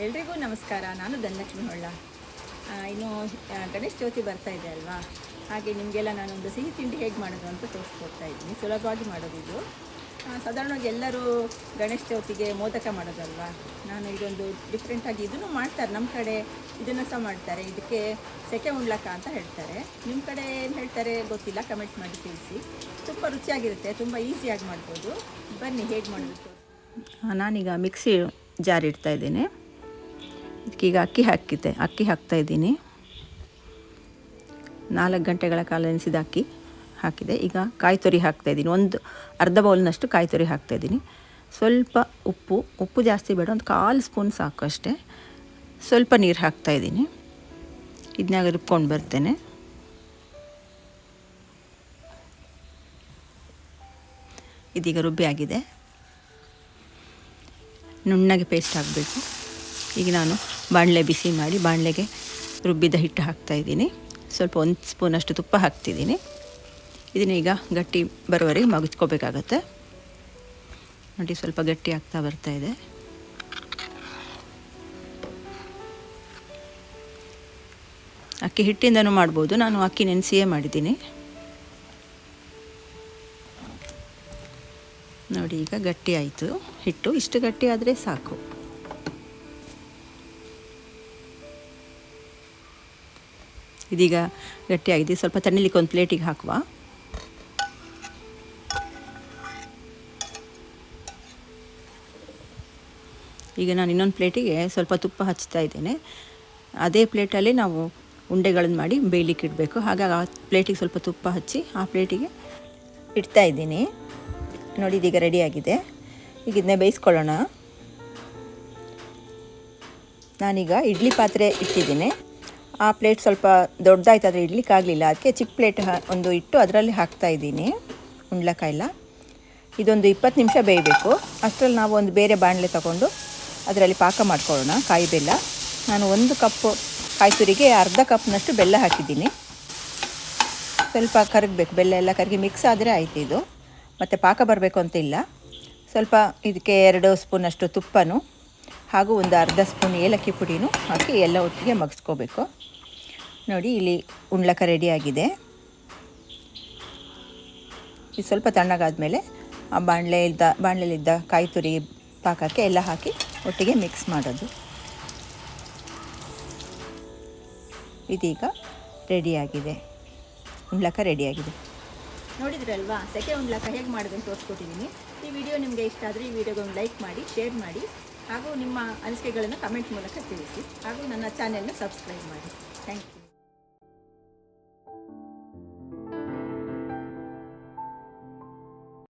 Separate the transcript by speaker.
Speaker 1: ಎಲ್ರಿಗೂ ನಮಸ್ಕಾರ. ನಾನು ಧನಲಕ್ಷ್ಮಿ ಹೊಳ್ಳ. ಇನ್ನು ಗಣೇಶ ಚೌತಿ ಬರ್ತಾ ಇದೆ ಅಲ್ವಾ, ಹಾಗೆ ನಿಮಗೆಲ್ಲ ನಾನೊಂದು ಸಿಹಿ ತಿಂಡಿ ಹೇಗೆ ಮಾಡೋದು ಅಂತ ತೋರಿಸ್ಕೊಡ್ತಾ ಇದ್ದೀನಿ. ಸುಲಭವಾಗಿ ಮಾಡೋದು ಇದು. ಸಾಧಾರಣವಾಗಿ ಎಲ್ಲರೂ ಗಣೇಶ ಚೌತಿಗೆ ಮೋದಕ ಮಾಡೋದಲ್ವಾ, ನಾನು ಇದೊಂದು ಡಿಫ್ರೆಂಟಾಗಿ ಇದನ್ನು ಮಾಡ್ತಾರೆ. ನಮ್ಮ ಕಡೆ ಇದನ್ನು ಸಹ ಮಾಡ್ತಾರೆ. ಇದಕ್ಕೆ ಸೆಕೆ ಉಂಡ್ಲಕ್ಕ ಅಂತ ಹೇಳ್ತಾರೆ. ನಿಮ್ಮ ಕಡೆ ಏನು ಹೇಳ್ತಾರೆ ಗೊತ್ತಿಲ್ಲ, ಕಮೆಂಟ್ ಮಾಡಿ ತಿಳಿಸಿ. ತುಂಬ ರುಚಿಯಾಗಿರುತ್ತೆ, ತುಂಬ ಈಸಿಯಾಗಿ ಮಾಡ್ಬೋದು. ಬನ್ನಿ ಹೇಗೆ ಮಾಡೋದು.
Speaker 2: ನಾನೀಗ ಮಿಕ್ಸಿ ಜಾರ್ ಇಡ್ತಾ ಇದ್ದೇನೆ. ಇದಕ್ಕೀಗ ಅಕ್ಕಿ ಹಾಕ್ತಾಯಿದ್ದೀನಿ. 4 ಗಂಟೆಗಳ ಕಾಲ ನೆನೆಸಿದ ಅಕ್ಕಿ ಹಾಕಿದೆ. ಈಗ ಕಾಯಿ ತುರಿ ಹಾಕ್ತಾಯಿದ್ದೀನಿ. ಒಂದು ಅರ್ಧ ಬೌಲ್ನಷ್ಟು ಕಾಯಿ ತುರಿ ಹಾಕ್ತಾಯಿದ್ದೀನಿ. ಸ್ವಲ್ಪ ಉಪ್ಪು ಜಾಸ್ತಿ ಬೇಡ, ಒಂದು 1/4 ಸ್ಪೂನ್ ಸಾಕು ಅಷ್ಟೇ. ಸ್ವಲ್ಪ ನೀರು ಹಾಕ್ತಾಯಿದ್ದೀನಿ. ಇದನ್ನಾಗ ರುಬ್ಕೊಂಡು ಬರ್ತೇನೆ. ಇದೀಗ ರುಬ್ಬಿ ಆಗಿದೆ. ನುಣ್ಣಗೆ ಪೇಸ್ಟ್ ಹಾಕಬೇಕು. ಈಗ ನಾನು ಬಾಣಲೆ ಬಿಸಿ ಮಾಡಿ ಬಾಣಲೆಗೆ ರುಬ್ಬಿದ ಹಿಟ್ಟು ಹಾಕ್ತಾಯಿದ್ದೀನಿ. ಸ್ವಲ್ಪ 1 ಸ್ಪೂನಷ್ಟು ತುಪ್ಪ ಹಾಕ್ತಿದ್ದೀನಿ. ಇದನ್ನೀಗ ಗಟ್ಟಿ ಬರೋವರೆಗೆ ಮಗುಚ್ಕೋಬೇಕಾಗತ್ತೆ. ನೋಡಿ, ಸ್ವಲ್ಪ ಗಟ್ಟಿ ಆಗ್ತಾ ಬರ್ತಾ ಇದೆ. ಅಕ್ಕಿ ಹಿಟ್ಟಿಂದನೂ ಮಾಡ್ಬೋದು, ನಾನು ಅಕ್ಕಿ ನೆನೆಸಿಯೇ ಮಾಡಿದ್ದೀನಿ. ನೋಡಿ, ಈಗ ಗಟ್ಟಿ ಆಯಿತು ಹಿಟ್ಟು. ಇಷ್ಟು ಗಟ್ಟಿ ಆದರೆ ಸಾಕು. ಇದೀಗ ಗಟ್ಟಿಯಾಗಿದೆ. ಸ್ವಲ್ಪ ತಣ್ಣಲಿಕ್ಕೆ ಒಂದು ಪ್ಲೇಟಿಗೆ ಹಾಕುವ. ಈಗ ನಾನು ಇನ್ನೊಂದು ಪ್ಲೇಟಿಗೆ ಸ್ವಲ್ಪ ತುಪ್ಪ ಹಚ್ತಾ ಇದ್ದೇನೆ. ಅದೇ ಪ್ಲೇಟಲ್ಲಿ ನಾವು ಉಂಡೆಗಳನ್ನು ಮಾಡಿ ಬೇಯಲಿಕ್ಕೆ ಇಡಬೇಕು. ಹಾಗಾಗಿ ಆ ಪ್ಲೇಟಿಗೆ ಸ್ವಲ್ಪ ತುಪ್ಪ ಹಚ್ಚಿ ಆ ಪ್ಲೇಟಿಗೆ ಇಡ್ತಾ ಇದ್ದೀನಿ. ನೋಡಿ, ಇದೀಗ ರೆಡಿಯಾಗಿದೆ. ಈಗ ಇದನ್ನೇ ಬೇಯಿಸ್ಕೊಳ್ಳೋಣ. ನಾನೀಗ ಇಡ್ಲಿ ಪಾತ್ರೆ ಇಟ್ಟಿದ್ದೀನಿ. ಆ ಪ್ಲೇಟ್ ಸ್ವಲ್ಪ ದೊಡ್ಡದಾಯ್ತು, ಆದರೆ ಇಡ್ಲಿಕ್ಕಾಗಲಿಲ್ಲ. ಅದಕ್ಕೆ ಚಿಕ್ಕ ಪ್ಲೇಟ್ ಒಂದು ಇಟ್ಟು ಅದರಲ್ಲಿ ಹಾಕ್ತಾಯಿದ್ದೀನಿ ಉಂಡ್ಲಕಾಯಿಲ್ಲ. ಇದೊಂದು 20 ನಿಮಿಷ ಬೇಯಬೇಕು. ಅಷ್ಟರಲ್ಲಿ ನಾವು ಒಂದು ಬೇರೆ ಬಾಣಲೆ ತಗೊಂಡು ಅದರಲ್ಲಿ ಪಾಕ ಮಾಡ್ಕೊಳ್ಳೋಣ. ಕಾಯಿ ಬೆಲ್ಲ, ನಾನು 1 ಕಪ್ ಕಾಯಿ ತುರಿಗೆ ಅರ್ಧ ಕಪ್ನಷ್ಟು ಬೆಲ್ಲ ಹಾಕಿದ್ದೀನಿ. ಸ್ವಲ್ಪ ಕರಗಬೇಕು, ಬೆಲ್ಲ ಎಲ್ಲ ಕರಗಿ ಮಿಕ್ಸ್ ಆದರೆ ಆಯಿತು ಇದು. ಮತ್ತು ಪಾಕ ಬರಬೇಕು ಅಂತ ಇಲ್ಲ. ಸ್ವಲ್ಪ ಇದಕ್ಕೆ 2 ಸ್ಪೂನಷ್ಟು ತುಪ್ಪನೂ ಹಾಗೂ ಒಂದು ಅರ್ಧ ಸ್ಪೂನ್ ಏಲಕ್ಕಿ ಪುಡಿನೂ ಹಾಕಿ ಎಲ್ಲ ಒಟ್ಟಿಗೆ ಮಗಿಸ್ಕೋಬೇಕು. ನೋಡಿ, ಇಲ್ಲಿ ಉಂಡ್ಲಕ್ಕ ರೆಡಿಯಾಗಿದೆ. ಇದು ಸ್ವಲ್ಪ ತಣ್ಣಗಾದ್ಮೇಲೆ ಆ ಬಾಣಲೆಯಲ್ಲಿದ್ದ ಕಾಯಿ ತುರಿ ಪಾಕಕ್ಕೆ ಎಲ್ಲ ಹಾಕಿ ಒಟ್ಟಿಗೆ ಮಿಕ್ಸ್ ಮಾಡೋದು. ಇದೀಗ ರೆಡಿಯಾಗಿದೆ, ಉಂಡ್ಲಕ್ಕ ರೆಡಿಯಾಗಿದೆ.
Speaker 1: ನೋಡಿದ್ರಲ್ವಾ, ಸೆಕೆ ಉಂಡ್ಲಕ್ಕ ಹೇಗೆ ಮಾಡೋದು ಅಂತ ತೋರಿಸ್ಕೊಟ್ಟಿದ್ದೀನಿ. ಈ ವಿಡಿಯೋ ನಿಮಗೆ ಇಷ್ಟ ಆದರೆ ಈ ವಿಡಿಯೋಗೊಂದು ಲೈಕ್ ಮಾಡಿ, ಶೇರ್ ಮಾಡಿ, ಹಾಗೂ ನಿಮ್ಮ ಅನಿಸಿಕೆಗಳನ್ನು ಕಮೆಂಟ್ ಮೂಲಕ ತಿಳಿಸಿ. ಹಾಗೂ ನನ್ನ ಚಾನೆಲ್ನ ಸಬ್ಸ್ಕ್ರೈಬ್ ಮಾಡಿ. Thank you.